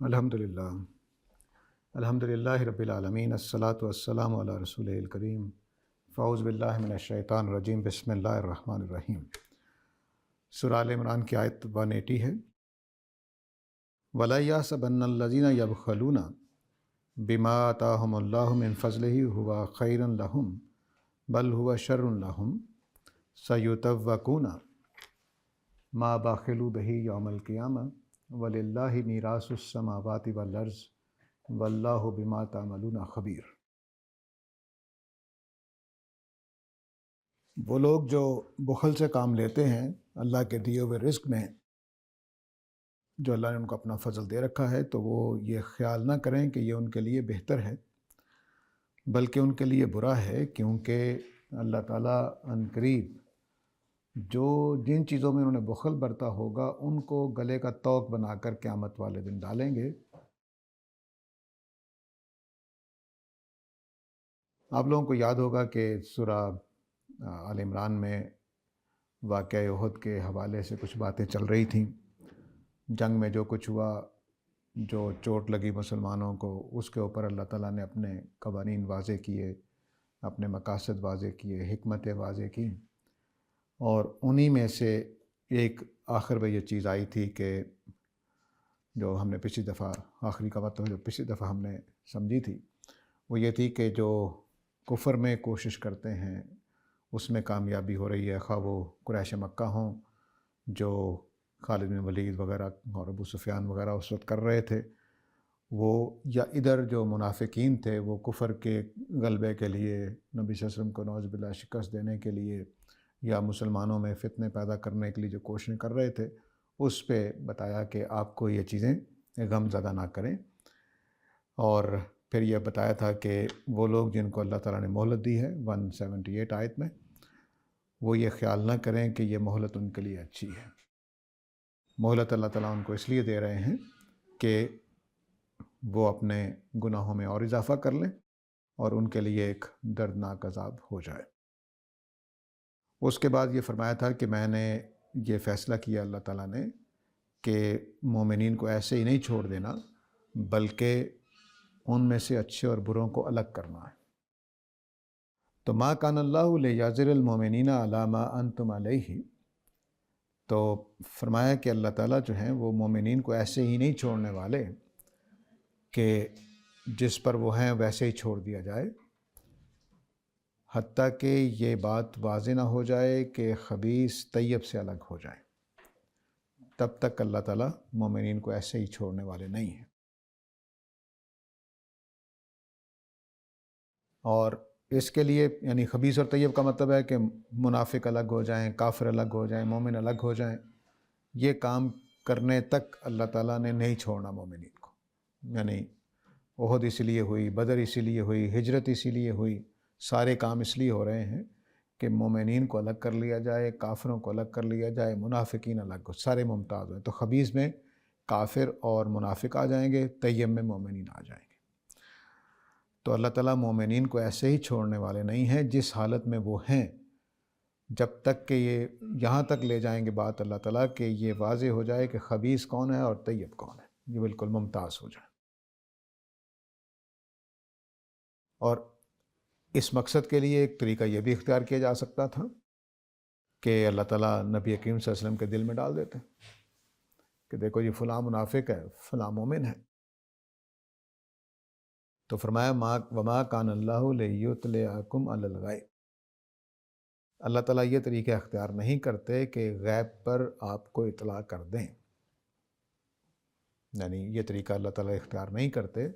الحمدللہ الحمدللہ رب العالمین الصلاۃ والسلام علی رسولہ الکریم فاعوذ باللہ من الشیطان الرجیم بسم اللہ الرحمن الرحیم۔ سورہ آل عمران کی آیت 180 ہے۔ وَلَا يَحْسَبَنَّ الَّذِينَ يَبْخَلُونَ بِمَا آتَاهُمُ اللَّهُ مِنْ فَضْلِهِ هُوَ خَيْرٌ لَهُمْ بَلْ هُوَ شَرٌّ لَهُمْ سَيُطَوَّقُونَ مَا بَخِلُوا بِهِ يَوْمَ الْقِيَامَةِ وَلِلَّهِ مِيرَاثُ السَّمَاوَاتِ وَالْأَرْضِ وَاللَّهُ بِمَا تَعْمَلُونَ خَبِيرٌ۔ وہ لوگ جو بخل سے کام لیتے ہیں اللہ کے دیے ہوئے رزق میں، جو اللہ نے ان کو اپنا فضل دے رکھا ہے، تو وہ یہ خیال نہ کریں کہ یہ ان کے لیے بہتر ہے، بلکہ ان کے لیے برا ہے، کیونکہ اللہ تعالیٰ عنقریب جن چیزوں میں انہوں نے بخل برتا ہوگا ان کو گلے کا طوق بنا کر قیامت والے دن ڈالیں گے۔ آپ لوگوں کو یاد ہوگا کہ سورہ آل عمران میں واقعہ احد کے حوالے سے کچھ باتیں چل رہی تھیں۔ جنگ میں جو کچھ ہوا، جو چوٹ لگی مسلمانوں کو، اس کے اوپر اللہ تعالیٰ نے اپنے قوانین واضح کیے، اپنے مقاصد واضح کیے، حکمتیں واضح کی، اور انہی میں سے ایک آخر میں یہ چیز آئی تھی کہ جو ہم نے پچھلی دفعہ آخری کا مطلب جو پچھلی دفعہ ہم نے سمجھی تھی، وہ یہ تھی کہ جو کفر میں کوشش کرتے ہیں اس میں کامیابی ہو رہی ہے، خواہ وہ قریش مکہ ہوں جو خالد بن ولید وغیرہ اور ابو سفیان وغیرہ اس وقت کر رہے تھے، وہ یا ادھر جو منافقین تھے وہ کفر کے غلبے کے لیے، نبی صلی اللہ علیہ وسلم کو نعوذ باللہ شکست دینے کے لیے یا مسلمانوں میں فتنے پیدا کرنے کے لیے جو کوششیں کر رہے تھے، اس پہ بتایا کہ آپ کو یہ چیزیں غم زدہ نہ کریں۔ اور پھر یہ بتایا تھا کہ وہ لوگ جن کو اللہ تعالیٰ نے مہلت دی ہے 178 آیت میں، وہ یہ خیال نہ کریں کہ یہ مہلت ان کے لیے اچھی ہے۔ مہلت اللہ تعالیٰ ان کو اس لیے دے رہے ہیں کہ وہ اپنے گناہوں میں اور اضافہ کر لیں اور ان کے لیے ایک دردناک عذاب ہو جائے۔ اس کے بعد یہ فرمایا تھا کہ میں نے یہ فیصلہ کیا اللہ تعالیٰ نے کہ مومنین کو ایسے ہی نہیں چھوڑ دینا، بلکہ ان میں سے اچھے اور بروں کو الگ کرنا ہے۔ تو ما کان اللہ لیعذر المومنین علی ما انتم علیہ، تو فرمایا کہ اللہ تعالیٰ جو ہیں وہ مومنین کو ایسے ہی نہیں چھوڑنے والے کہ جس پر وہ ہیں ویسے ہی چھوڑ دیا جائے، حتیٰ کہ یہ بات واضح نہ ہو جائے کہ خبیث طیب سے الگ ہو جائیں، تب تک اللہ تعالیٰ مومنین کو ایسے ہی چھوڑنے والے نہیں ہیں۔ اور اس کے لیے یعنی خبیث اور طیب کا مطلب ہے کہ منافق الگ ہو جائیں، کافر الگ ہو جائیں، مومن الگ ہو جائیں، یہ کام کرنے تک اللہ تعالیٰ نے نہیں چھوڑنا مومنین کو۔ یعنی احد اسی لیے ہوئی، بدر اسی لیے ہوئی، ہجرت اسی لیے ہوئی، سارے کام اس لیے ہو رہے ہیں کہ مومنین کو الگ کر لیا جائے، کافروں کو الگ کر لیا جائے، منافقین الگ ہو، سارے ممتاز ہوئیں۔ تو خبیث میں کافر اور منافق آ جائیں گے، طیب میں مومنین آ جائیں گے۔ تو اللہ تعالیٰ مومنین کو ایسے ہی چھوڑنے والے نہیں ہیں جس حالت میں وہ ہیں، جب تک کہ یہ یہاں تک لے جائیں گے بات اللہ تعالیٰ کہ یہ واضح ہو جائے کہ خبیث کون ہے اور طیب کون ہے، یہ بالکل ممتاز ہو جائے۔ اور اس مقصد کے لیے ایک طریقہ یہ بھی اختیار کیا جا سکتا تھا کہ اللہ تعالیٰ نبی کریم صلی اللہ علیہ وسلم کے دل میں ڈال دیتے کہ دیکھو یہ فلاں منافق ہے، فلاں مومن ہے۔ تو فرمایا وما کان اللہ لیطلعکم علی الغیب، اللہ تعالیٰ یہ طریقہ اختیار نہیں کرتے کہ غیب پر آپ کو اطلاع کر دیں، یعنی یہ طریقہ اللہ تعالیٰ اختیار نہیں کرتے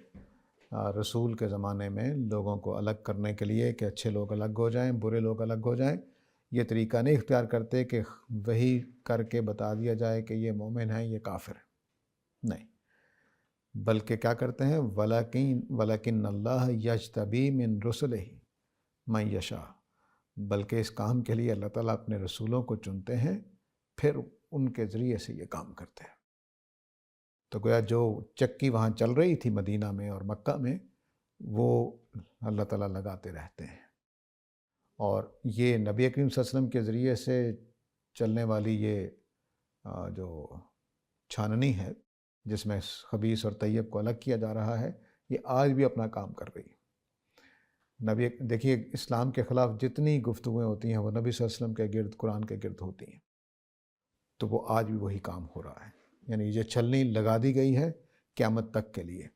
رسول کے زمانے میں لوگوں کو الگ کرنے کے لیے کہ اچھے لوگ الگ ہو جائیں، برے لوگ الگ ہو جائیں۔ یہ طریقہ نہیں اختیار کرتے کہ وہی کر کے بتا دیا جائے کہ یہ مومن ہے، یہ کافر ہے، نہیں، بلکہ کیا کرتے ہیں وَلَكِنَّ اللَّهَ يَجْتَبِي مِن رُسُلِهِ مَن يَشَاءُ، بلکہ اس کام کے لیے اللہ تعالیٰ اپنے رسولوں کو چنتے ہیں، پھر ان کے ذریعے سے یہ کام کرتے ہیں۔ تو گویا جو چکی وہاں چل رہی تھی مدینہ میں اور مکہ میں، وہ اللہ تعالیٰ لگاتے رہتے ہیں۔ اور یہ نبی کریم صلی اللہ علیہ وسلم کے ذریعے سے چلنے والی یہ جو چھاننی ہے، جس میں خبیث اور طیب کو الگ کیا جا رہا ہے، یہ آج بھی اپنا کام کر رہی ہے۔ نبی دیکھیے اسلام کے خلاف جتنی گفتگویں ہوتی ہیں وہ نبی صلی اللہ علیہ وسلم کے گرد، قرآن کے گرد ہوتی ہیں، تو وہ آج بھی وہی کام ہو رہا ہے۔ یعنی یہ چھلنی لگا دی گئی ہے قیامت تک کے لیے،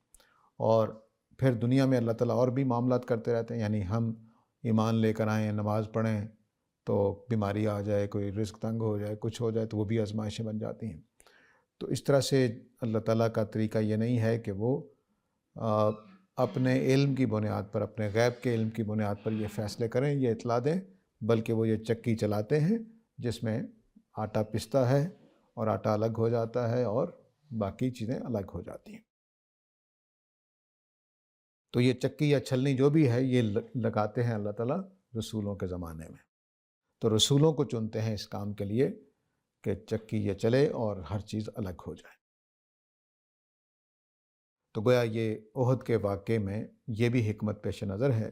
اور پھر دنیا میں اللہ تعالیٰ اور بھی معاملات کرتے رہتے ہیں۔ یعنی ہم ایمان لے کر آئیں، نماز پڑھیں تو بیماری آ جائے، کوئی رزق تنگ ہو جائے، کچھ ہو جائے، تو وہ بھی آزمائشیں بن جاتی ہیں۔ تو اس طرح سے اللہ تعالیٰ کا طریقہ یہ نہیں ہے کہ وہ اپنے علم کی بنیاد پر، اپنے غیب کے علم کی بنیاد پر یہ فیصلے کریں، یہ اطلاع دیں، بلکہ وہ یہ چکی چلاتے ہیں جس میں آٹا پستا ہے اور آٹا الگ ہو جاتا ہے اور باقی چیزیں الگ ہو جاتی ہیں۔ تو یہ چکی یا چھلنی جو بھی ہے یہ لگاتے ہیں اللہ تعالیٰ رسولوں کے زمانے میں۔ تو رسولوں کو چنتے ہیں اس کام کے لیے کہ چکی یہ چلے اور ہر چیز الگ ہو جائے۔ تو گویا یہ احد کے واقعے میں یہ بھی حکمت پیش نظر ہے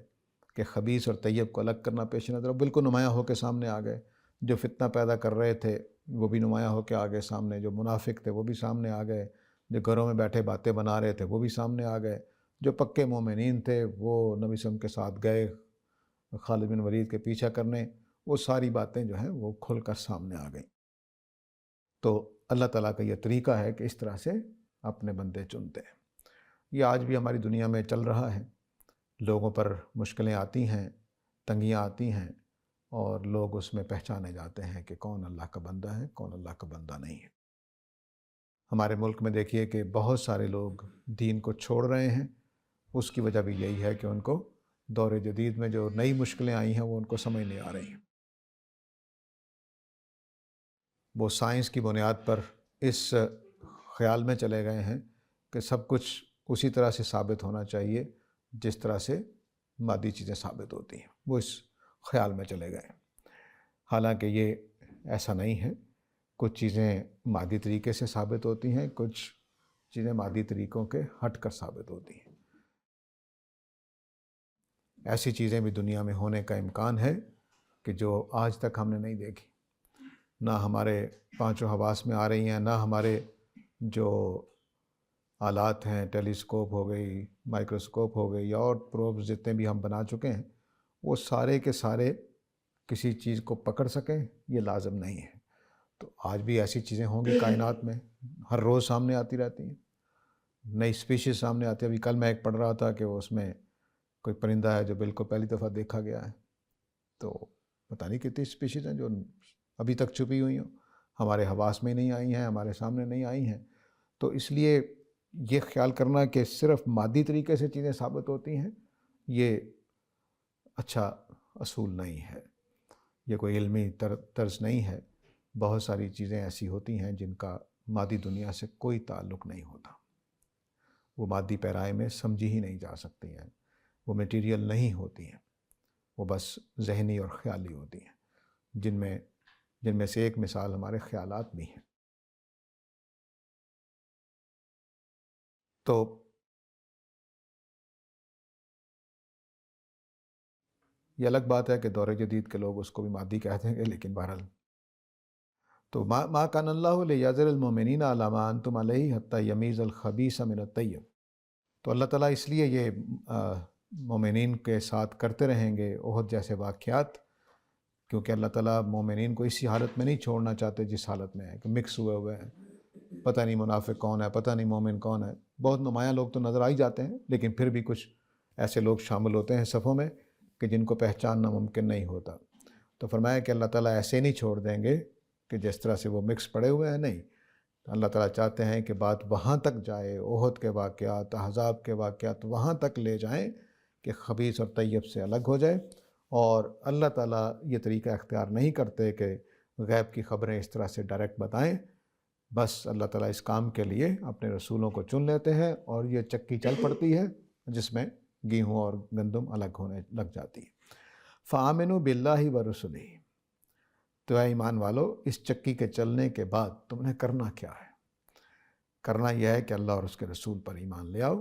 کہ خبیث اور طیب کو الگ کرنا پیش نظر، بالکل نمایاں ہو کے سامنے آ گئے۔ جو فتنہ پیدا کر رہے تھے وہ بھی نمایاں ہو کے آ گئے سامنے، جو منافق تھے وہ بھی سامنے آ گئے، جو گھروں میں بیٹھے باتیں بنا رہے تھے وہ بھی سامنے آ گئے، جو پکے مومنین تھے وہ نبی صلی اللہ علیہ وسلم کے ساتھ گئے خالد بن ولید کے پیچھا کرنے، وہ ساری باتیں جو ہیں وہ کھل کر سامنے آ گئیں۔ تو اللہ تعالیٰ کا یہ طریقہ ہے کہ اس طرح سے اپنے بندے چنتے ہیں۔ یہ آج بھی ہماری دنیا میں چل رہا ہے۔ لوگوں پر مشکلیں آتی ہیں، تنگیاں آتی ہیں، اور لوگ اس میں پہچانے جاتے ہیں کہ کون اللہ کا بندہ ہے، کون اللہ کا بندہ نہیں ہے۔ ہمارے ملک میں دیکھیے کہ بہت سارے لوگ دین کو چھوڑ رہے ہیں، اس کی وجہ بھی یہی ہے کہ ان کو دور جدید میں جو نئی مشکلیں آئی ہیں وہ ان کو سمجھ نہیں آ رہی ہیں۔ وہ سائنس کی بنیاد پر اس خیال میں چلے گئے ہیں کہ سب کچھ اسی طرح سے ثابت ہونا چاہیے جس طرح سے مادی چیزیں ثابت ہوتی ہیں، وہ اس خیال میں چلے گئے۔ حالانکہ یہ ایسا نہیں ہے، کچھ چیزیں مادی طریقے سے ثابت ہوتی ہیں، کچھ چیزیں مادی طریقوں کے ہٹ کر ثابت ہوتی ہیں۔ ایسی چیزیں بھی دنیا میں ہونے کا امکان ہے کہ جو آج تک ہم نے نہیں دیکھی، نہ ہمارے پانچوں حواس میں آ رہی ہیں، نہ ہمارے جو آلات ہیں، ٹیلیسکوپ ہو گئی، مائکروسکوپ ہو گئی، اور پروبز جتنے بھی ہم بنا چکے ہیں، وہ سارے کے سارے کسی چیز کو پکڑ سکیں، یہ لازم نہیں ہے۔ تو آج بھی ایسی چیزیں ہوں گی کائنات میں، ہر روز سامنے آتی رہتی ہیں، نئی اسپیشیز سامنے آتی ہے۔ ابھی کل میں ایک پڑھ رہا تھا کہ اس میں کوئی پرندہ ہے جو بالکل پہلی دفعہ دیکھا گیا ہے، تو پتہ نہیں کتنی اسپیشیز ہیں جو ابھی تک چھپی ہوئی ہوں، ہمارے حواس میں نہیں آئی ہیں، ہمارے سامنے نہیں آئی ہیں۔ تو اس لیے یہ خیال کرنا کہ صرف مادی طریقے سے چیزیں ثابت ہوتی ہیں، یہ اچھا اصول نہیں ہے، یہ کوئی علمی طرز نہیں ہے۔ بہت ساری چیزیں ایسی ہوتی ہیں جن کا مادی دنیا سے کوئی تعلق نہیں ہوتا، وہ مادی پیرائے میں سمجھی ہی نہیں جا سکتی ہیں، وہ میٹیریل نہیں ہوتی ہیں، وہ بس ذہنی اور خیالی ہوتی ہیں، جن میں سے ایک مثال ہمارے خیالات بھی ہیں۔ تو یہ الگ بات ہے کہ دور جدید کے لوگ اس کو بھی مادی کہہ دیں گے، لیکن بہرحال تو ما کان اللہ لیذر المؤمنین علی ما انتم علیہ حتی یمیز الخبیث من الطیب۔ تو اللہ تعالیٰ اس لیے یہ مومنین کے ساتھ کرتے رہیں گے احد جیسے واقعات، کیونکہ اللہ تعالیٰ مومنین کو اسی حالت میں نہیں چھوڑنا چاہتے جس حالت میں ہے کہ مکس ہوئے ہیں، پتہ نہیں منافق کون ہے، پتہ نہیں مومن کون ہے۔ بہت نمایاں لوگ تو نظر آ ہی جاتے ہیں، لیکن پھر بھی کچھ ایسے لوگ شامل ہوتے ہیں صفوں میں کہ جن کو پہچاننا ممکن نہیں ہوتا۔ تو فرمایا کہ اللہ تعالیٰ ایسے نہیں چھوڑ دیں گے کہ جس طرح سے وہ مکس پڑے ہوئے ہیں، نہیں، اللہ تعالیٰ چاہتے ہیں کہ بات وہاں تک جائے، احد کے واقعات، احزاب کے واقعات وہاں تک لے جائیں کہ خبیث اور طیب سے الگ ہو جائے۔ اور اللہ تعالیٰ یہ طریقہ اختیار نہیں کرتے کہ غیب کی خبریں اس طرح سے ڈائریکٹ بتائیں، بس اللہ تعالیٰ اس کام کے لیے اپنے رسولوں کو چن لیتے ہیں، اور یہ چکی چل پڑتی ہے جس میں گیہوں اور گندم الگ ہونے لگ جاتی ہے۔ فآمنوا باللہ ورسلہ، تو اے ایمان والو اس چکی کے چلنے کے بعد تم نے کرنا کیا ہے؟ کرنا یہ ہے کہ اللہ اور اس کے رسول پر ایمان لے آؤ،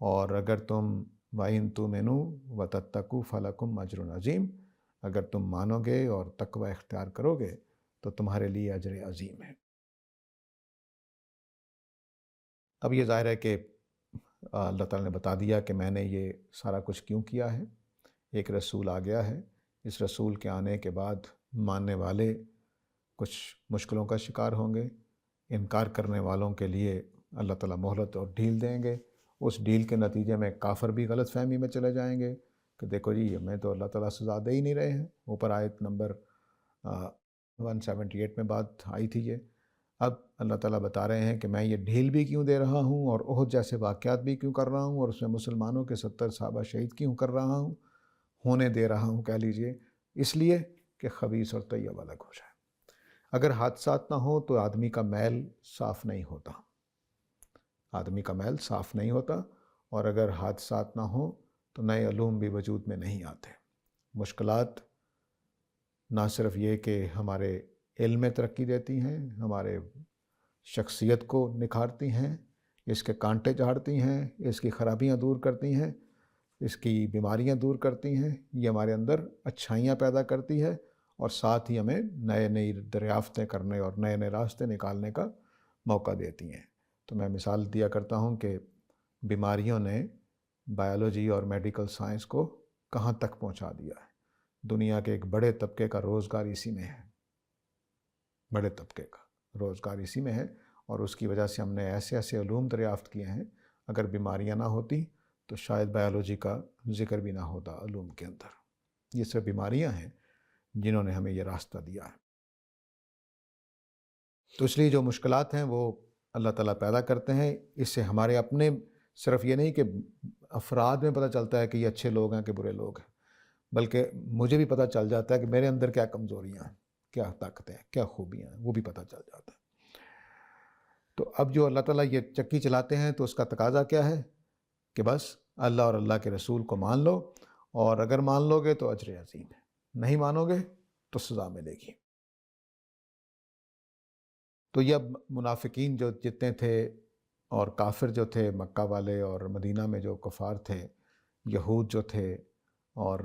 اور اگر تم وَإِن تُؤْمِنُوا وَتَتَّقُوا فَلَكُمْ أَجْرٌ عَظِيمٌ، اگر تم مانو گے اور تقوی اختیار کرو گے تو تمہارے لیے اجر عظیم ہے۔ اب یہ ظاہر ہے کہ اللہ تعالیٰ نے بتا دیا کہ میں نے یہ سارا کچھ کیوں کیا ہے. ایک رسول آ گیا ہے. اس رسول کے آنے کے بعد ماننے والے کچھ مشکلوں کا شکار ہوں گے. انکار کرنے والوں کے لیے اللہ تعالیٰ مہلت اور ڈھیل دیں گے. اس ڈھیل کے نتیجے میں کافر بھی غلط فہمی میں چلے جائیں گے کہ دیکھو جی ہمیں تو اللہ تعالیٰ سزا دے ہی نہیں رہے ہیں. اوپر آیت نمبر 178 میں بات آئی تھی یہ. اب اللہ تعالیٰ بتا رہے ہیں کہ میں یہ ڈھیل بھی کیوں دے رہا ہوں اور احد جیسے واقعات بھی کیوں کر رہا ہوں اور اس میں مسلمانوں کے 70 صحابہ شہید کیوں کر رہا ہوں، ہونے دے رہا ہوں کہہ لیجئے، اس لیے کہ خبیث اور طیب الگ ہو جائے. اگر حادثات نہ ہوں تو آدمی کا میل صاف نہیں ہوتا. آدمی کا میل صاف نہیں ہوتا، اور اگر حادثات نہ ہوں تو نئے علوم بھی وجود میں نہیں آتے. مشکلات نہ صرف یہ کہ ہمارے علم میں ترقی دیتی ہیں، ہمارے شخصیت کو نکھارتی ہیں، اس کے کانٹے جھاڑتی ہیں، اس کی خرابیاں دور کرتی ہیں، اس کی بیماریاں دور کرتی ہیں، یہ ہمارے اندر اچھائیاں پیدا کرتی ہے، اور ساتھ ہی ہمیں نئی دریافتیں کرنے اور نئے راستے نکالنے کا موقع دیتی ہیں. تو میں مثال دیا کرتا ہوں کہ بیماریوں نے بائیولوجی اور میڈیکل سائنس کو کہاں تک پہنچا دیا ہے. دنیا کے ایک بڑے طبقے کا روزگار اسی میں ہے. بڑے طبقے کا روزگار اسی میں ہے، اور اس کی وجہ سے ہم نے ایسے علوم دریافت کیے ہیں. اگر بیماریاں نہ ہوتی تو شاید بائیولوجی کا ذکر بھی نہ ہوتا علوم کے اندر. یہ صرف بیماریاں ہیں جنہوں نے ہمیں یہ راستہ دیا ہے. تو اس لیے جو مشکلات ہیں وہ اللہ تعالیٰ پیدا کرتے ہیں. اس سے ہمارے اپنے صرف یہ نہیں کہ افراد میں پتہ چلتا ہے کہ یہ اچھے لوگ ہیں کہ برے لوگ ہیں، بلکہ مجھے بھی پتہ چل جاتا ہے کہ میرے اندر کیا کمزوریاں ہیں، کیا طاقتیں ہیں، کیا خوبیاں ہیں، وہ بھی پتہ چل جاتا ہے. تو اب جو اللہ تعالیٰ یہ چکی چلاتے ہیں تو اس کا تقاضا کیا ہے کہ بس اللہ اور اللہ کے رسول کو مان لو، اور اگر مان لو گے تو اجر عظیم ہے، نہیں مانو گے تو سزا ملے گی. تو یہ اب منافقین جو جتنے تھے اور کافر جو تھے، مکہ والے اور مدینہ میں جو کفار تھے، یہود جو تھے اور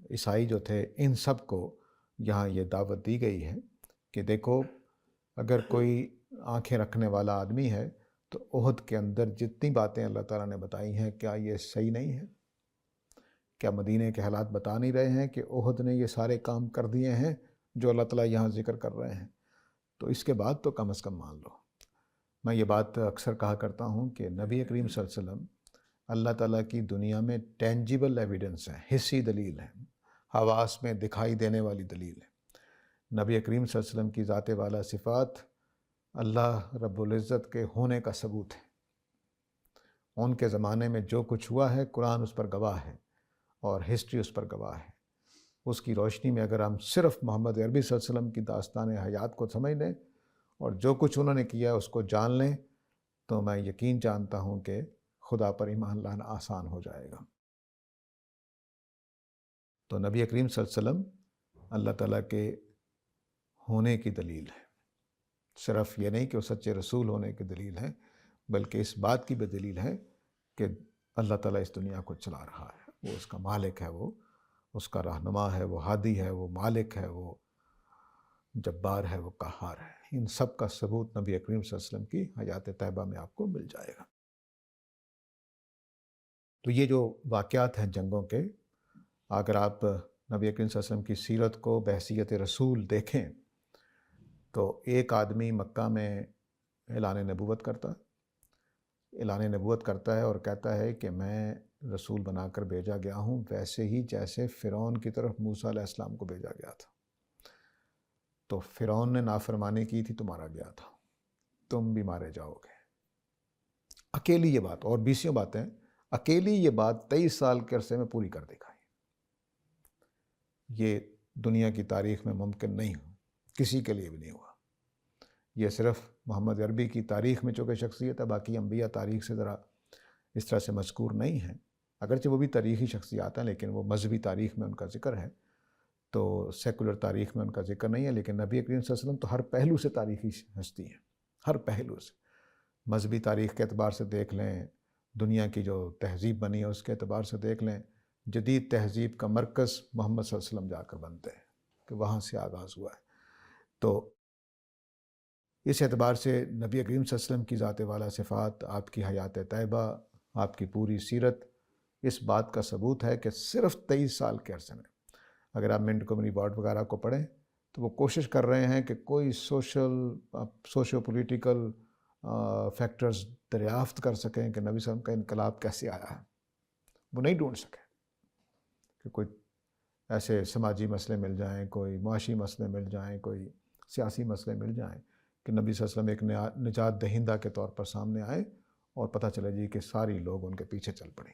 عیسائی جو تھے، ان سب کو یہاں یہ دعوت دی گئی ہے کہ دیکھو اگر کوئی آنکھیں رکھنے والا آدمی ہے تو احد کے اندر جتنی باتیں اللہ تعالیٰ نے بتائی ہیں کیا یہ صحیح نہیں ہے؟ کیا مدینہ کے حالات بتا نہیں رہے ہیں کہ احد نے یہ سارے کام کر دیے ہیں جو اللہ تعالیٰ یہاں ذکر کر رہے ہیں؟ تو اس کے بعد تو کم از کم مان لو. میں یہ بات اکثر کہا کرتا ہوں کہ نبی کریم صلی اللہ علیہ وسلم اللہ تعالیٰ کی دنیا میں ٹینجیبل ایویڈنس ہے، حسی دلیل ہے، حواس میں دکھائی دینے والی دلیل ہے. نبی کریم صلی اللہ علیہ وسلم کی ذات والا صفات اللہ رب العزت کے ہونے کا ثبوت ہے. ان کے زمانے میں جو کچھ ہوا ہے قرآن اس پر گواہ ہے اور ہسٹری اس پر گواہ ہے. اس کی روشنی میں اگر ہم صرف محمد عربی صلی اللہ علیہ وسلم کی داستان حیات کو سمجھ لیں اور جو کچھ انہوں نے کیا اس کو جان لیں تو میں یقین جانتا ہوں کہ خدا پر ایمان لانا آسان ہو جائے گا. تو نبی کریم صلی اللہ علیہ وسلم اللہ تعالیٰ کے ہونے کی دلیل ہے. صرف یہ نہیں کہ وہ سچے رسول ہونے کی دلیل ہے، بلکہ اس بات کی بھی دلیل ہے کہ اللہ تعالیٰ اس دنیا کو چلا رہا ہے، وہ اس کا مالک ہے، وہ اس کا رہنما ہے، وہ ہادی ہے، وہ مالک ہے، وہ جبار ہے، وہ قہار ہے. ان سب کا ثبوت نبی کریم صلی اللہ علیہ وسلم کی حیات طیبہ میں آپ کو مل جائے گا. تو یہ جو واقعات ہیں جنگوں کے، اگر آپ نبی کریم صلی اللہ علیہ وسلم کی سیرت کو بحیثیت رسول دیکھیں تو ایک آدمی مکہ میں اعلان نبوت کرتا ہے اور کہتا ہے کہ میں رسول بنا کر بھیجا گیا ہوں ویسے ہی جیسے فرعون کی طرف موسیٰ علیہ السلام کو بھیجا گیا تھا. تو فرعون نے نافرمانی کی تھی تو مارا گیا تھا، تم بھی مارے جاؤ گے. اکیلی یہ بات، اور 20 باتیں، اکیلی یہ بات 23 سال کے عرصے میں پوری کر دکھائی. یہ دنیا کی تاریخ میں ممکن نہیں ہو، کسی کے لیے بھی نہیں ہوا. یہ صرف محمد عربی کی تاریخ میں چونکہ شخصیت ہے، باقی انبیاء تاریخ سے ذرا اس طرح سے مذکور نہیں ہیں، اگرچہ وہ بھی تاریخی شخصیات ہیں لیکن وہ مذہبی تاریخ میں ان کا ذکر ہے، تو سیکولر تاریخ میں ان کا ذکر نہیں ہے. لیکن نبی کریم صلی اللہ علیہ وسلم تو ہر پہلو سے تاریخی ہستی ہیں، ہر پہلو سے. مذہبی تاریخ کے اعتبار سے دیکھ لیں، دنیا کی جو تہذیب بنی ہے اس کے اعتبار سے دیکھ لیں، جدید تہذیب کا مرکز محمد صلی اللہ علیہ وسلم جا کر بنتے ہیں کہ وہاں سے آغاز ہوا ہے. تو اس اعتبار سے نبی کریم صلی اللہ علیہ وسلم کی ذات والا صفات، آپ کی حیات طیبہ، آپ کی پوری سیرت اس بات کا ثبوت ہے کہ صرف 23 سال کے عرصے میں، اگر آپ منٹگومری وارڈ وغیرہ کو پڑھیں تو وہ کوشش کر رہے ہیں کہ کوئی سوشو پولیٹیکل فیکٹرز دریافت کر سکیں کہ نبی صلی اللہ علیہ وسلم کا انقلاب کیسے آیا ہے. وہ نہیں ڈھونڈ سکے کہ کوئی ایسے سماجی مسئلے مل جائیں، کوئی معاشی مسئلے مل جائیں، کوئی سیاسی مسئلے مل جائیں کہ نبی صلی اللہ علیہ وسلم ایک نجات دہندہ کے طور پر سامنے آئے اور پتہ چلے جی کہ ساری لوگ ان کے پیچھے چل پڑیں.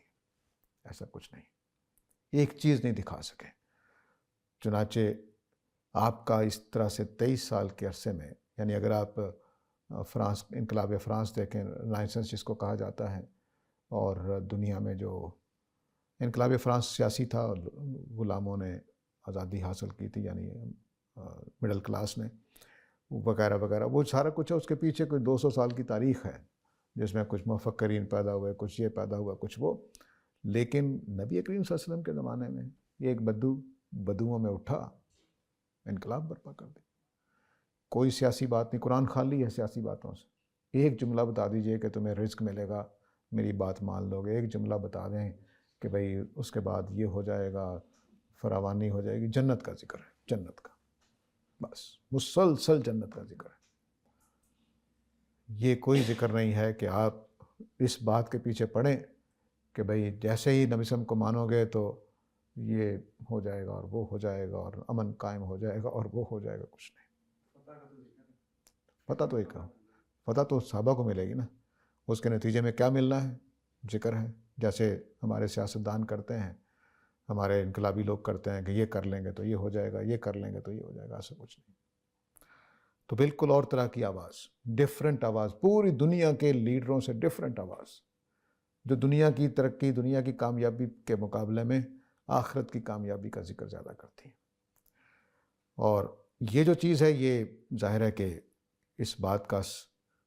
ایسا کچھ نہیں، ایک چیز نہیں دکھا سکے. چنانچہ آپ کا اس طرح سے 23 سال کے عرصے میں، یعنی اگر آپ فرانس، انقلاب فرانس دیکھیں، رنائسنس جس کو کہا جاتا ہے، اور دنیا میں جو انقلاب فرانس سیاسی تھا، غلاموں نے آزادی حاصل کی تھی، یعنی مڈل کلاس نے، وغیرہ وغیرہ، وہ سارا کچھ ہے. اس کے پیچھے کوئی 200 سال کی تاریخ ہے جس میں کچھ مفکرین پیدا ہوئے، کچھ یہ پیدا ہوا، کچھ وہ. لیکن نبی کریم صلی اللہ علیہ وسلم کے زمانے میں یہ ایک بدوؤں میں اٹھا، انقلاب برپا کر دی. کوئی سیاسی بات نہیں، قرآن خالی ہے سیاسی باتوں سے. ایک جملہ بتا دیجئے کہ تمہیں رزق ملے گا، میری بات مان لو گے. ایک جملہ بتا دیں کہ بھئی اس کے بعد یہ ہو جائے گا، فراوانی ہو جائے گی. جنت کا ذکر ہے، جنت کا، بس مسلسل جنت کا ذکر ہے. یہ کوئی ذکر نہیں ہے کہ آپ اس بات کے پیچھے پڑیں کہ بھئی جیسے ہی نبی صلی اللہ علیہ وسلم کو مانو گے تو یہ ہو جائے گا اور وہ ہو جائے گا اور امن قائم ہو جائے گا اور وہ ہو جائے گا. کچھ نہیں. پتہ تو ایک پتہ تو صحابہ کو ملے گی نا. اس کے نتیجے میں کیا ملنا ہے، ذکر ہے. جیسے ہمارے سیاستدان کرتے ہیں، ہمارے انقلابی لوگ کرتے ہیں کہ یہ کر لیں گے تو یہ ہو جائے گا، یہ کر لیں گے تو یہ ہو جائے گا. ایسا کچھ نہیں. تو بالکل اور طرح کی آواز، ڈیفرنٹ آواز، پوری دنیا کے لیڈروں سے ڈیفرنٹ آواز، جو دنیا کی ترقی، دنیا کی کامیابی کے مقابلے میں آخرت کی کامیابی کا ذکر زیادہ کرتی ہیں. اور یہ جو چیز ہے، یہ ظاہر ہے کہ اس بات کا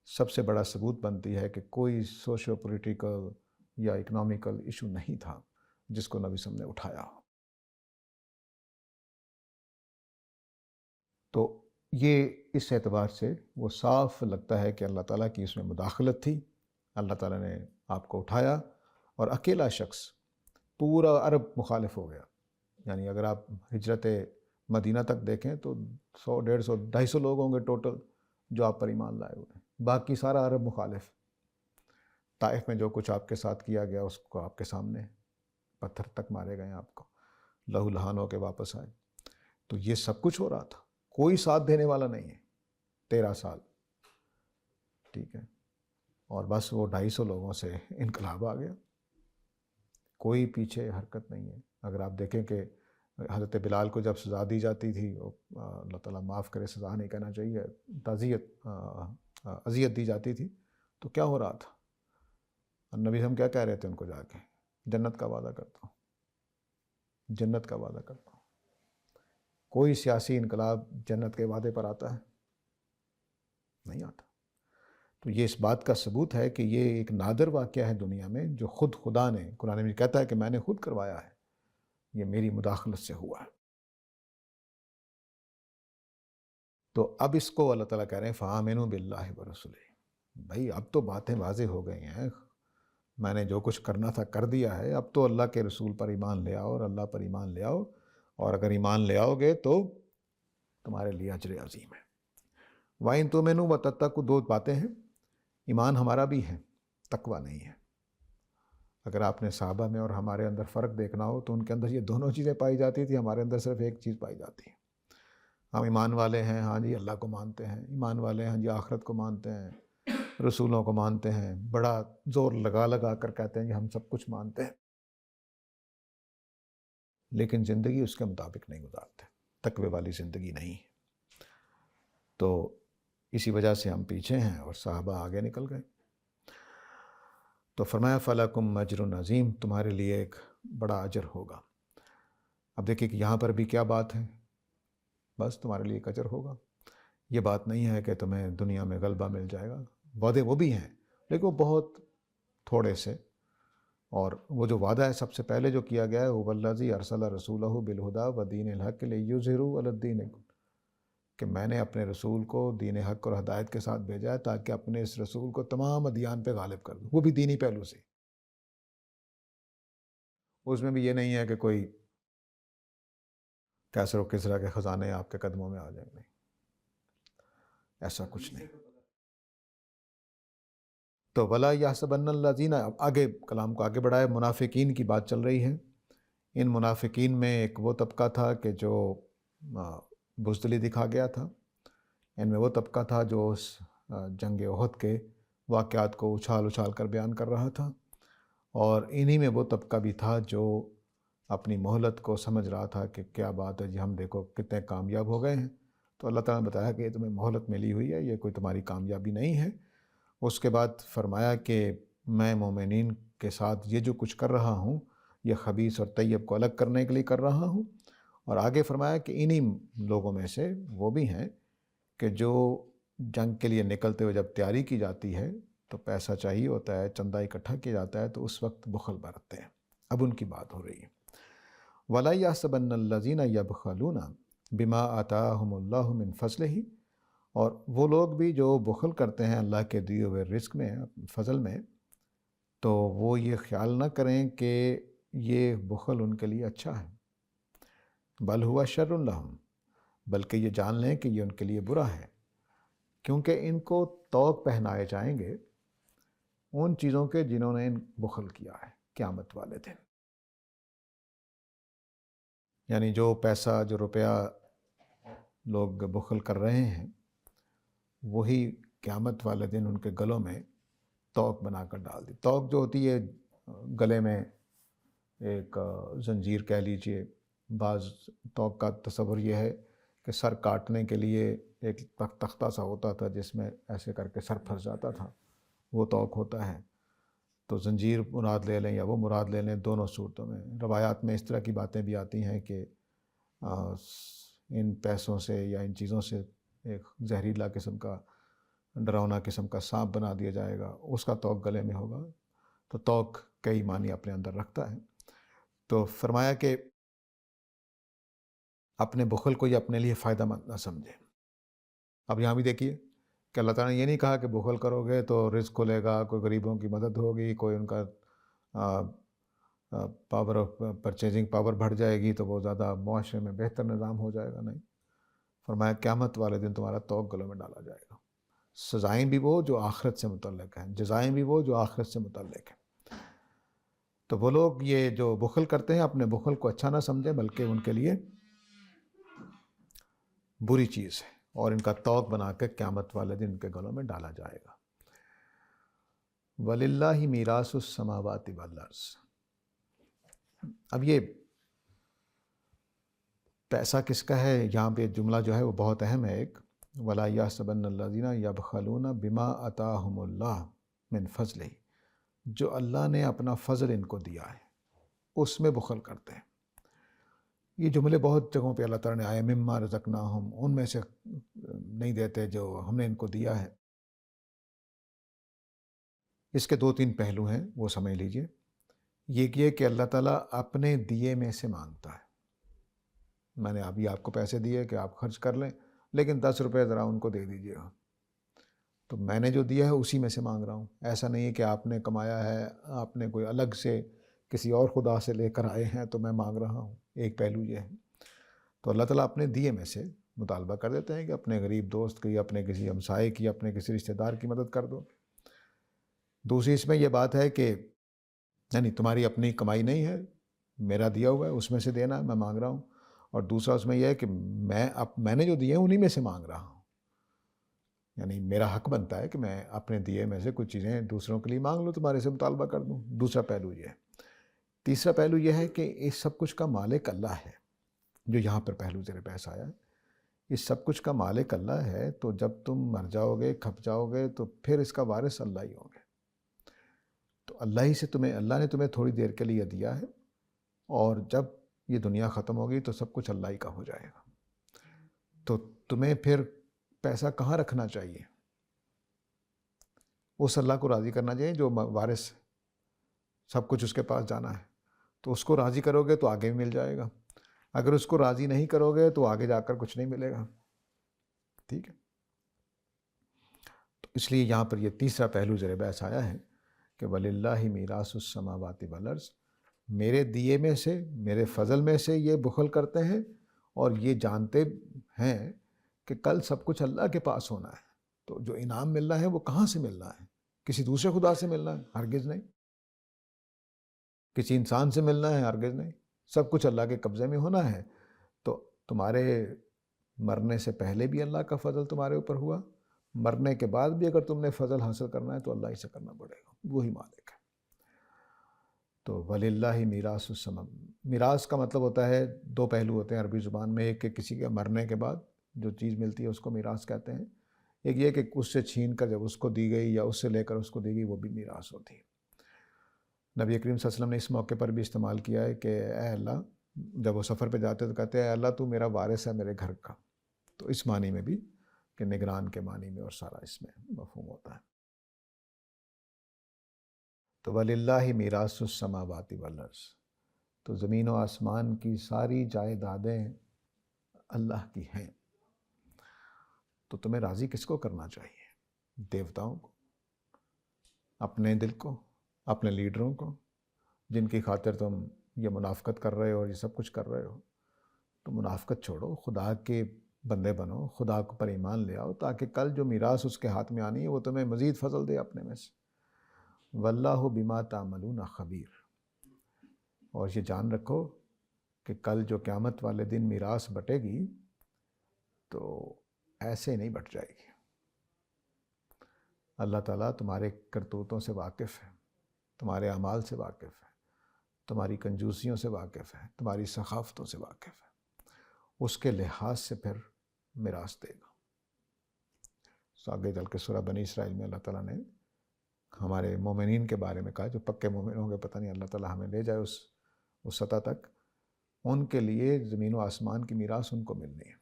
سب سے بڑا ثبوت بنتی ہے کہ کوئی سوشو پولیٹیکل یا اکنامیکل ایشو نہیں تھا جس کو نبی صلی اللہ علیہ وسلم نے اٹھایا. تو یہ اس اعتبار سے وہ صاف لگتا ہے کہ اللہ تعالیٰ کی اس میں مداخلت تھی. اللہ تعالیٰ نے آپ کو اٹھایا اور اکیلا شخص پورا عرب مخالف ہو گیا. یعنی اگر آپ ہجرت مدینہ تک دیکھیں تو 100، 150، 250 لوگ ہوں گے ٹوٹل جو آپ پر ایمان لائے ہوئے ہیں. باقی سارا عرب مخالف. طائف میں جو کچھ آپ کے ساتھ کیا گیا اس کو آپ کے سامنے، پتھر تک مارے گئے، آپ کو لہو لہان ہو کے واپس آئے. تو یہ سب کچھ ہو رہا تھا، کوئی ساتھ دینے والا نہیں ہے. 13 سال، ٹھیک ہے، اور بس وہ 250 لوگوں سے انقلاب آ گیا. کوئی پیچھے حرکت نہیں ہے. اگر آپ دیکھیں کہ حضرت بلال کو جب سزا دی جاتی تھی، اللہ تعالیٰ معاف کرے، سزا نہیں کہنا چاہیے، اذیت دی جاتی تھی، تو کیا ہو رہا تھا؟ نبی ہم کیا کہہ رہے تھے ان کو جا کے؟ جنت کا وعدہ کرتا ہوں، جنت کا وعدہ کرتا ہوں. کوئی سیاسی انقلاب جنت کے وعدے پر آتا ہے؟ نہیں آتا. تو یہ اس بات کا ثبوت ہے کہ یہ ایک نادر واقعہ ہے دنیا میں جو خود خدا نے، قرآن میں کہتا ہے کہ میں نے خود کروایا ہے، یہ میری مداخلت سے ہوا ہے. تو اب اس کو اللہ تعالیٰ کہہ رہے ہیں فآمنوا باللہ ورسولہ. بھائی اب تو باتیں واضح ہو گئی ہیں، میں نے جو کچھ کرنا تھا کر دیا ہے. اب تو اللہ کے رسول پر ایمان لے آؤ اور اللہ پر ایمان لے آؤ، اور اگر ایمان لے آؤ گے تو تمہارے لیے اجر عظیم ہے. وَإِن تُؤْمِنُوا وَتَتَّقُوا، 2 باتیں ہیں. ایمان ہمارا بھی ہے، تقویٰ نہیں ہے. اگر آپ نے صحابہ میں اور ہمارے اندر فرق دیکھنا ہو تو ان کے اندر یہ دونوں چیزیں پائی جاتی تھی، ہمارے اندر صرف ایک چیز پائی جاتی ہے. ہم ایمان والے ہیں، ہاں جی اللہ کو مانتے ہیں، ایمان والے ہیں، ہاں جی آخرت کو مانتے ہیں، رسولوں کو مانتے ہیں، بڑا زور لگا لگا کر کہتے ہیں کہ ہم سب کچھ مانتے ہیں، لیکن زندگی اس کے مطابق نہیں گزارتے، تقوی والی زندگی نہیں. تو اسی وجہ سے ہم پیچھے ہیں اور صحابہ آگے نکل گئے. تو فرمایا فَلَكُمْ أَجْرٌ عظیم، تمہارے لیے ایک بڑا اجر ہوگا. اب دیکھیں کہ یہاں پر بھی کیا بات ہے، بس تمہارے لیے ایک اجر ہوگا. یہ بات نہیں ہے کہ تمہیں دنیا میں غلبہ مل جائے گا. وعدے وہ بھی ہیں لیکن وہ بہت تھوڑے سے. اور وہ جو وعدہ ہے سب سے پہلے جو کیا گیا ہے، هُوَ الَّذِي أَرْسَلَ رَسُولَهُ بِالْهُدَىٰ وَدِينِ الْحَقِّ لِيُظْهِرَهُ عَلَى الدِّينِ، کہ میں نے اپنے رسول کو دین حق اور ہدایت کے ساتھ بھیجا ہے تاکہ اپنے اس رسول کو تمام ادیان پہ غالب کر دوں، وہ بھی دینی پہلو سے۔ اس میں بھی یہ نہیں ہے کہ کوئی کیسر و کسرا کے خزانے آپ کے قدموں میں آ جائیں گے، ایسا کچھ نہیں۔ تو ولا یحسبن الذین، اب آگے کلام کو آگے بڑھائے، منافقین کی بات چل رہی ہے۔ ان منافقین میں ایک وہ طبقہ تھا کہ جو بزدلی دکھا گیا تھا، ان میں وہ طبقہ تھا جو اس جنگ احد کے واقعات کو اچھال اچھال کر بیان کر رہا تھا، اور انہی میں وہ طبقہ بھی تھا جو اپنی مہلت کو سمجھ رہا تھا کہ کیا بات ہے جی، ہم دیکھو کتنے کامیاب ہو گئے ہیں۔ تو اللہ تعالیٰ نے بتایا کہ یہ تمہیں مہلت ملی ہوئی ہے، یہ کوئی تمہاری کامیابی نہیں ہے۔ اس کے بعد فرمایا کہ میں مومنین کے ساتھ یہ جو کچھ کر رہا ہوں یہ خبیث اور طیب کو الگ کرنے کے لیے کر رہا ہوں۔ اور آگے فرمایا کہ انہی لوگوں میں سے وہ بھی ہیں کہ جو جنگ کے لیے نکلتے ہوئے جب تیاری کی جاتی ہے تو پیسہ چاہیے ہوتا ہے، چندہ اکٹھا کیا جاتا ہے، تو اس وقت بخل برتتے ہیں۔ اب ان کی بات ہو رہی ہے۔ وَلَا يَحْسَبَنَّ الَّذِينَ يَبْخَلُونَ بِمَا آتَاهُمُ اللَّهُ مِنْ فَضْلِهِ، اور وہ لوگ بھی جو بخل کرتے ہیں اللہ کے دیے ہوئے رزق میں، فضل میں، تو وہ یہ خیال نہ کریں کہ یہ بخل ان کے لیے اچھا ہے، بل ہوا شر لہم، بلکہ یہ جان لیں کہ یہ ان کے لیے برا ہے، کیونکہ ان کو طوق پہنائے جائیں گے ان چیزوں کے جنہوں نے بخل کیا ہے قیامت والے دن۔ یعنی جو پیسہ، جو روپیہ لوگ بخل کر رہے ہیں، وہی قیامت والے دن ان کے گلوں میں طوق بنا کر ڈال دی۔ طوق جو ہوتی ہے گلے میں ایک زنجیر کہہ لیجئے، بعض طوق کا تصور یہ ہے کہ سر کاٹنے کے لیے ایک تختہ سا ہوتا تھا جس میں ایسے کر کے سر پھنس جاتا تھا، وہ طوق ہوتا ہے۔ تو زنجیر مراد لے لیں یا وہ مراد لے لیں، دونوں صورتوں میں روایات میں اس طرح کی باتیں بھی آتی ہیں کہ ان پیسوں سے یا ان چیزوں سے ایک زہریلا قسم کا، ڈراؤنا قسم کا سانپ بنا دیا جائے گا، اس کا طوق گلے میں ہوگا۔ تو طوق کئی معنی اپنے اندر رکھتا ہے۔ تو فرمایا کہ اپنے بخل کو یہ اپنے لیے فائدہ مند نہ سمجھے۔ اب یہاں بھی دیکھیے کہ اللہ تعالیٰ نے یہ نہیں کہا کہ بخل کرو گے تو رزق کھلے گا، کوئی غریبوں کی مدد ہوگی، کوئی ان کا پاور آف پرچیزنگ پاور بڑھ جائے گی تو وہ زیادہ معاشرے میں بہتر نظام ہو جائے گا، نہیں۔ فرمایا قیامت والے دن تمہارا طوق گلوں میں ڈالا جائے گا۔ سزائیں بھی وہ جو آخرت سے متعلق ہیں، جزائیں بھی وہ جو آخرت سے متعلق ہیں۔ تو وہ لوگ یہ جو بخل کرتے ہیں اپنے بخل کو اچھا نہ سمجھیں، بلکہ ان کے لیے بری چیز ہے، اور ان کا طوق بنا کے قیامت والے دن ان کے گلوں میں ڈالا جائے گا۔ وَلِلَّهِ مِيرَاثُ السَّمَاوَاتِ وَالْأَرْضِ، اب یہ پیسہ کس کا ہے، یہاں پہ جملہ جو ہے وہ بہت اہم ہے ایک، وَلَا يَحْسَبَنَّ الَّذِينَ يَبْخَلُونَ بِمَا آتَاهُمُ اللَّهُ مِنْ فَضْلِهِ، جو اللہ نے اپنا فضل ان کو دیا ہے اس میں بخل کرتے ہیں۔ یہ جملے بہت جگہوں پہ اللہ تعالیٰ نے آئے، مما رزقناہم، ان میں سے نہیں دیتے جو ہم نے ان کو دیا ہے۔ اس کے دو تین پہلو ہیں، وہ سمجھ لیجئے۔ یہ کہ اللہ تعالیٰ اپنے دیے میں سے مانگتا ہے۔ میں نے ابھی آپ کو پیسے دیے کہ آپ خرچ کر لیں، لیکن 10 روپے ذرا ان کو دے دیجئے گا، تو میں نے جو دیا ہے اسی میں سے مانگ رہا ہوں۔ ایسا نہیں ہے کہ آپ نے کمایا ہے، آپ نے کوئی الگ سے کسی اور خدا سے لے کر آئے ہیں تو میں مانگ رہا ہوں۔ ایک پہلو یہ ہے۔ تو اللہ تعالیٰ اپنے دیے میں سے مطالبہ کر دیتے ہیں کہ اپنے غریب دوست کی، اپنے کسی ہمسائے کی، اپنے کسی رشتہ دار کی مدد کر دو۔ دوسری اس میں یہ بات ہے کہ یعنی تمہاری اپنی کمائی نہیں ہے، میرا دیا ہوا ہے اس میں سے دینا، میں مانگ رہا ہوں۔ اور دوسرا اس میں یہ ہے کہ میں نے جو دیے ہیں انہی میں سے مانگ رہا ہوں، یعنی میرا حق بنتا ہے کہ میں اپنے دیے میں سے کچھ چیزیں دوسروں کے لیے مانگ لوں، تمہارے سے مطالبہ کر دوں۔ دوسرا پہلو یہ ہے۔ تیسرا پہلو یہ ہے کہ اس سب کچھ کا مالک اللہ ہے، جو یہاں پر پہلو زیر بحث آیا ہے۔ اس سب کچھ کا مالک اللہ ہے، تو جب تم مر جاؤ گے، کھپ جاؤ گے، تو پھر اس کا وارث اللہ ہی ہوں گے۔ تو اللہ ہی سے اللہ نے تمہیں تھوڑی دیر کے لیے دیا ہے، اور جب یہ دنیا ختم ہوگی تو سب کچھ اللہ ہی کا ہو جائے گا۔ تو تمہیں پھر پیسہ کہاں رکھنا چاہیے؟ اس اللہ کو راضی کرنا چاہیے جو وارث، سب کچھ اس کے پاس جانا ہے، تو اس کو راضی کرو گے تو آگے بھی مل جائے گا۔ اگر اس کو راضی نہیں کرو گے تو آگے جا کر کچھ نہیں ملے گا۔ ٹھیک ہے. تو اس لیے یہاں پر یہ تیسرا پہلو زیر بحث آیا ہے کہ وَلِلَّهِ مِيرَاثُ السَّمَاوَاتِ وَالْأَرْضِ، میرے دیے میں سے، میرے فضل میں سے یہ بخل کرتے ہیں اور یہ جانتے ہیں کہ کل سب کچھ اللہ کے پاس ہونا ہے. تو جو انعام ملنا ہے وہ کہاں سے ملنا ہے؟ کسی دوسرے خدا سے ملنا ہے؟ ہرگز نہیں. کسی انسان سے ملنا ہے؟ ہرگز نہیں. سب کچھ اللہ کے قبضے میں ہونا ہے. تو تمہارے مرنے سے پہلے بھی اللہ کا فضل تمہارے اوپر ہوا، مرنے کے بعد بھی اگر تم نے فضل حاصل کرنا ہے تو اللہ ہی سے کرنا پڑے گا، وہی مالک ہے. تو وَلِلَّهِ مِيرَاثُ السَّمَاوَاتِ، میراث کا مطلب ہوتا ہے، دو پہلو ہوتے ہیں عربی زبان میں. ایک کہ کسی کے مرنے کے بعد جو چیز ملتی ہے اس کو میراث کہتے ہیں. ایک یہ کہ اس سے چھین کر جب اس کو دی گئی یا اس سے لے کر اس کو دی گئی، وہ بھی میراث ہوتی ہے. نبی کریم صلی اللہ علیہ وسلم نے اس موقع پر بھی استعمال کیا ہے کہ اے اللہ، جب وہ سفر پہ جاتے تو کہتے ہیں اے اللہ تو میرا وارث ہے میرے گھر کا. تو اس معنی میں بھی کہ نگران کے معنی میں، اور سارا اس میں مفہوم ہوتا ہے. تو وَلِلَّهِ مِيرَاثُ السَّمَاوَاتِ وَالْأَرْضِ، تو زمین و آسمان کی ساری جائیدادیں اللہ کی ہیں. تو تمہیں راضی کس کو کرنا چاہیے؟ دیوتاؤں کو، اپنے دل کو، اپنے لیڈروں کو، جن کی خاطر تم یہ منافقت کر رہے ہو اور یہ سب کچھ کر رہے ہو. تو منافقت چھوڑو، خدا کے بندے بنو، خدا پر ایمان لے آؤ، تاکہ کل جو میراث اس کے ہاتھ میں آنی ہے وہ تمہیں مزید فضل دے اپنے میں سے. واللہ بما تعملون خبیر، اور یہ جان رکھو کہ کل جو قیامت والے دن میراث بٹے گی تو ایسے نہیں بٹ جائے گی. اللہ تعالیٰ تمہارے کرتوتوں سے واقف ہے، تمہارے اعمال سے واقف ہے، تمہاری کنجوسیوں سے واقف ہے، تمہاری سخافتوں سے واقف ہے. اس کے لحاظ سے پھر میراث دے گا. آگے چل کے سورہ بنی اسرائیل میں اللہ تعالیٰ نے ہمارے مومنین کے بارے میں کہا، جو پکے مومن ہوں گے، پتہ نہیں اللہ تعالیٰ ہمیں لے جائے اس سطح تک. ان کے لیے زمین و آسمان کی میراث ان کو ملنی ہے.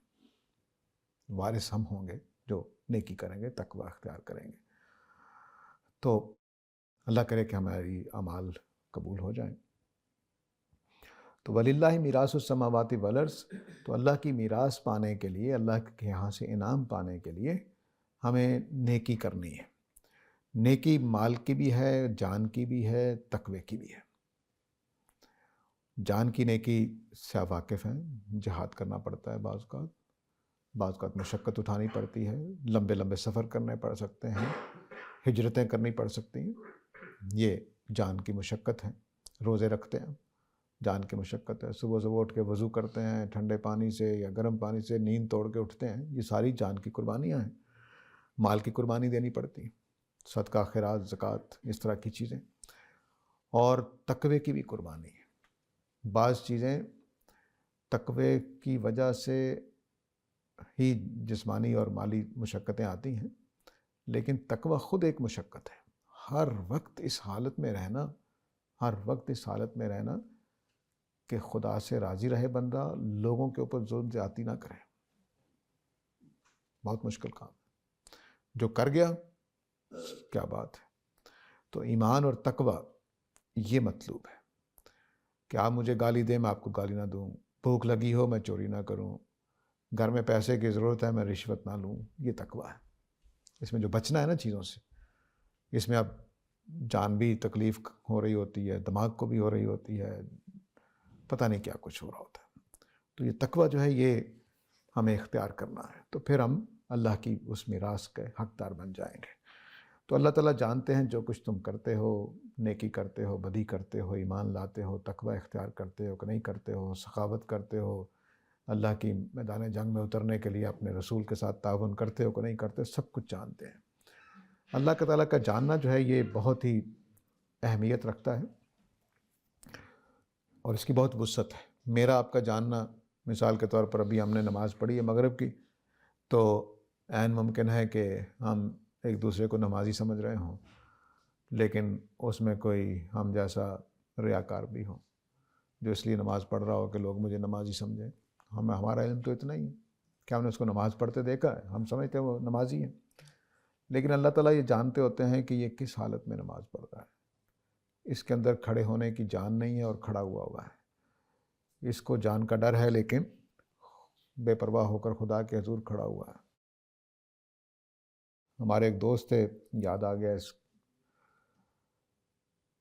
وارث ہم ہوں گے جو نیکی کریں گے، تقوی اختیار کریں گے. تو اللہ کرے کہ ہماری اعمال قبول ہو جائیں. تو وَلِلَّهِ مِيرَاثُ السَّمَاوَاتِ وَالْأَرْضِ، تو اللہ کی میراث پانے کے لیے، اللہ کے یہاں سے انعام پانے کے لیے ہمیں نیکی کرنی ہے. نیکی مال کی بھی ہے، جان کی بھی ہے، تقوی کی بھی ہے. جان کی نیکی سے آپ واقف ہیں، جہاد کرنا پڑتا ہے، بعض اوقات مشقت اٹھانی پڑتی ہے، لمبے لمبے سفر کرنے پڑ سکتے ہیں، ہجرتیں کرنی پڑ سکتی ہیں. یہ جان کی مشقت ہے. روزے رکھتے ہیں، جان کی مشقت ہے. صبح صبح اٹھ کے وضو کرتے ہیں ٹھنڈے پانی سے یا گرم پانی سے، نیند توڑ کے اٹھتے ہیں. یہ ساری جان کی قربانیاں ہیں. مال کی قربانی دینی پڑتی ہے، صدقہ، خیرات، زکوٰۃ، اس طرح کی چیزیں. اور تقوی کی بھی قربانی ہے. بعض چیزیں تقوی کی وجہ سے ہی جسمانی اور مالی مشقتیں آتی ہیں، لیکن تقوی خود ایک مشقت ہے. ہر وقت اس حالت میں رہنا کہ خدا سے راضی رہے بندہ، لوگوں کے اوپر ظلم زیادتی نہ کرے. بہت مشکل کام. جو کر گیا کیا بات ہے. تو ایمان اور تقوی یہ مطلوب ہے کہ آپ مجھے گالی دیں، میں آپ کو گالی نہ دوں. بھوک لگی ہو، میں چوری نہ کروں. گھر میں پیسے کی ضرورت ہے، میں رشوت نہ لوں. یہ تقوی ہے. اس میں جو بچنا ہے نا چیزوں سے، اس میں اب جان بھی تکلیف ہو رہی ہوتی ہے، دماغ کو بھی ہو رہی ہوتی ہے، پتہ نہیں کیا کچھ ہو رہا ہوتا ہے. تو یہ تقوی جو ہے یہ ہمیں اختیار کرنا ہے. تو پھر ہم اللہ کی اس میراث کے حقدار بن جائیں گے. تو اللہ تعالیٰ جانتے ہیں جو کچھ تم کرتے ہو، نیکی کرتے ہو، بدی کرتے ہو، ایمان لاتے ہو، تقوی اختیار کرتے ہو کہ نہیں کرتے ہو، سخاوت کرتے ہو، اللہ کی میدان جنگ میں اترنے کے لیے اپنے رسول کے ساتھ تعاون کرتے ہو کہ نہیں کرتے، سب کچھ جانتے ہیں. اللہ تعالیٰ کا جاننا جو ہے یہ بہت ہی اہمیت رکھتا ہے اور اس کی بہت وسعت ہے. میرا آپ کا جاننا، مثال کے طور پر ابھی ہم نے نماز پڑھی ہے مغرب کی، تو عین ممکن ہے کہ ہم ایک دوسرے کو نمازی سمجھ رہے ہوں، لیکن اس میں کوئی ہم جیسا ریاکار بھی ہو جو اس لیے نماز پڑھ رہا ہو کہ لوگ مجھے نمازی سمجھیں. ہمارا علم تو اتنا ہی ہے کہ ہم نے اس کو نماز پڑھتے دیکھا ہے، ہم سمجھتے ہیں وہ نمازی ہیں، لیکن اللہ تعالیٰ یہ جانتے ہوتے ہیں کہ یہ کس حالت میں نماز پڑھ رہا ہے. اس کے اندر کھڑے ہونے کی جان نہیں ہے اور کھڑا ہوا ہے. اس کو جان کا ڈر ہے لیکن بے پرواہ ہو کر خدا کے حضور کھڑا ہوا ہے. ہمارے ایک دوست تھے، یاد آ گیا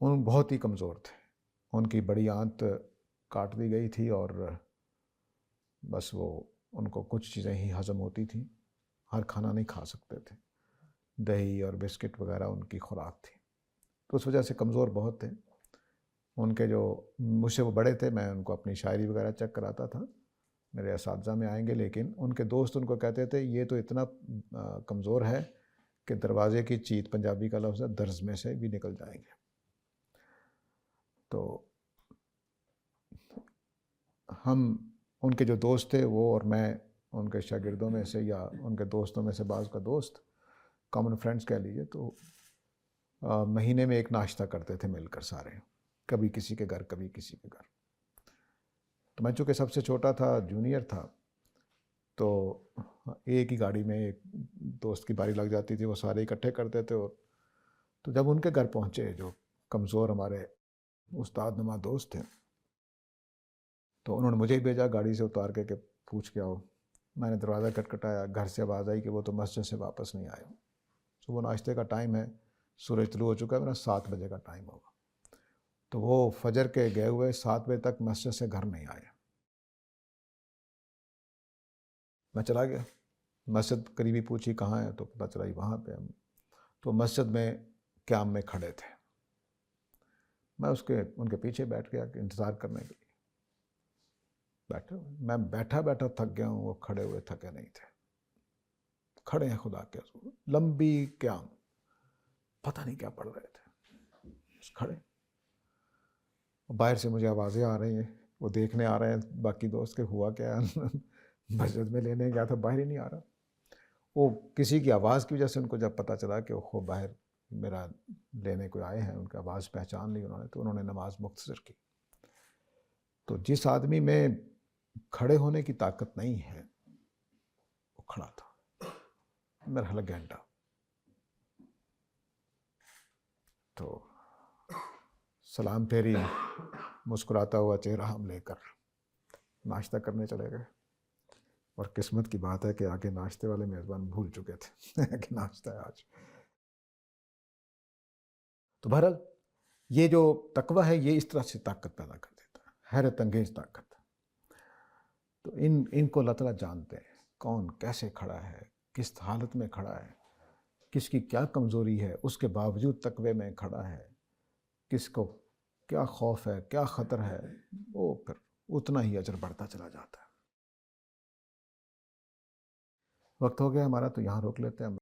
ان بہت ہی کمزور تھے، ان کی بڑی آنت کاٹ دی گئی تھی اور بس وہ ان کو کچھ چیزیں ہی ہضم ہوتی تھیں، ہر کھانا نہیں کھا سکتے تھے، دہی اور بسکٹ وغیرہ ان کی خوراک تھی، تو اس وجہ سے کمزور بہت تھے۔ ان کے جو مجھ سے وہ بڑے تھے، میں ان کو اپنی شاعری وغیرہ چیک کراتا تھا، میرے اساتذہ میں آئیں گے، لیکن ان کے دوست ان کو کہتے تھے یہ تو اتنا کمزور ہے کہ دروازے کی چیت، پنجابی کا لفظ ہے، درز میں سے بھی نکل جائیں گے۔ تو ہم ان کے جو دوست تھے وہ اور میں ان کے شاگردوں میں سے یا ان کے دوستوں میں سے بعض کا دوست، کامن فرینڈس کہہ لیجیے، تو مہینے میں ایک ناشتہ کرتے تھے مل کر سارے، کبھی کسی کے گھر کبھی کسی کے گھر۔ تو میں چونکہ سب سے چھوٹا تھا، جونیئر تھا، تو ایک ہی گاڑی میں ایک دوست کی باری لگ جاتی تھی، وہ سارے اکٹھے کرتے تھے، اور تو جب ان کے گھر پہنچے جو کمزور ہمارے استاد نما دوست تھے، تو انہوں نے مجھے ہی بھیجا گاڑی سے اتار کے کہ پوچھ کے آؤ۔ میں نے دروازہ کھٹکھٹایا، گھر سے آواز آئی کہ وہ تو مسجد سے واپس نہیں آئے۔ صبح ناشتے کا ٹائم ہے، سورج طلوع ہو چکا ہے، میرا 7 بجے کا ٹائم ہوگا، تو وہ فجر کے گئے ہوئے 7 بجے تک مسجد سے گھر نہیں آئے۔ میں چلا گیا، مسجد قریبی پوچھی کہاں ہے، تو پتہ چلا وہاں پہ ہم، تو مسجد میں قیام میں کھڑے تھے۔ میں ان کے پیچھے بیٹھ گیا کہ انتظار کرنے کے لیے بیٹھے ہوئے، میں بیٹھا بیٹھا تھک گیا ہوں، وہ کھڑے ہوئے تھکے نہیں تھے، کھڑے ہیں خدا کے حضور، لمبی قیام، پتہ نہیں کیا پڑھ رہے تھے، بس کھڑے۔ باہر سے مجھے آوازیں آ رہی ہیں، وہ دیکھنے آ رہے ہیں باقی دوست کہ ہوا کیا مسجد میں لینے گیا تھا باہر ہی نہیں آ رہا۔ وہ کسی کی آواز کی وجہ سے ان کو جب پتہ چلا کہ وہ باہر میرا لینے کوئی آئے ہیں، ان کی آواز پہچان لی انہوں نے، تو انہوں نے نماز مختصر کی۔ تو جس آدمی میں کھڑے ہونے کی طاقت نہیں ہے وہ کھڑا تھا میرا حل گھنٹہ۔ تو سلام پھیری، مسکراتا ہوا چہرہ ہم لے کر ناشتہ کرنے چلے گئے، اور قسمت کی بات ہے کہ آگے ناشتے والے میزبان بھول چکے تھے کہ ناشتہ ہے آج۔ تو بہرحال یہ جو تقویٰ ہے یہ اس طرح سے طاقت پیدا کر دیتا ہے، حیرت انگیز طاقت۔ تو ان کو اللہ تعالیٰ جانتے ہیں، کون کیسے کھڑا ہے، کس حالت میں کھڑا ہے، کس کی کیا کمزوری ہے، اس کے باوجود تقوی میں کھڑا ہے، کس کو کیا خوف ہے، کیا خطر ہے، وہ پھر اتنا ہی اجر بڑھتا چلا جاتا ہے۔ وقت ہو گیا ہمارا، تو یہاں روک لیتے ہیں ہم۔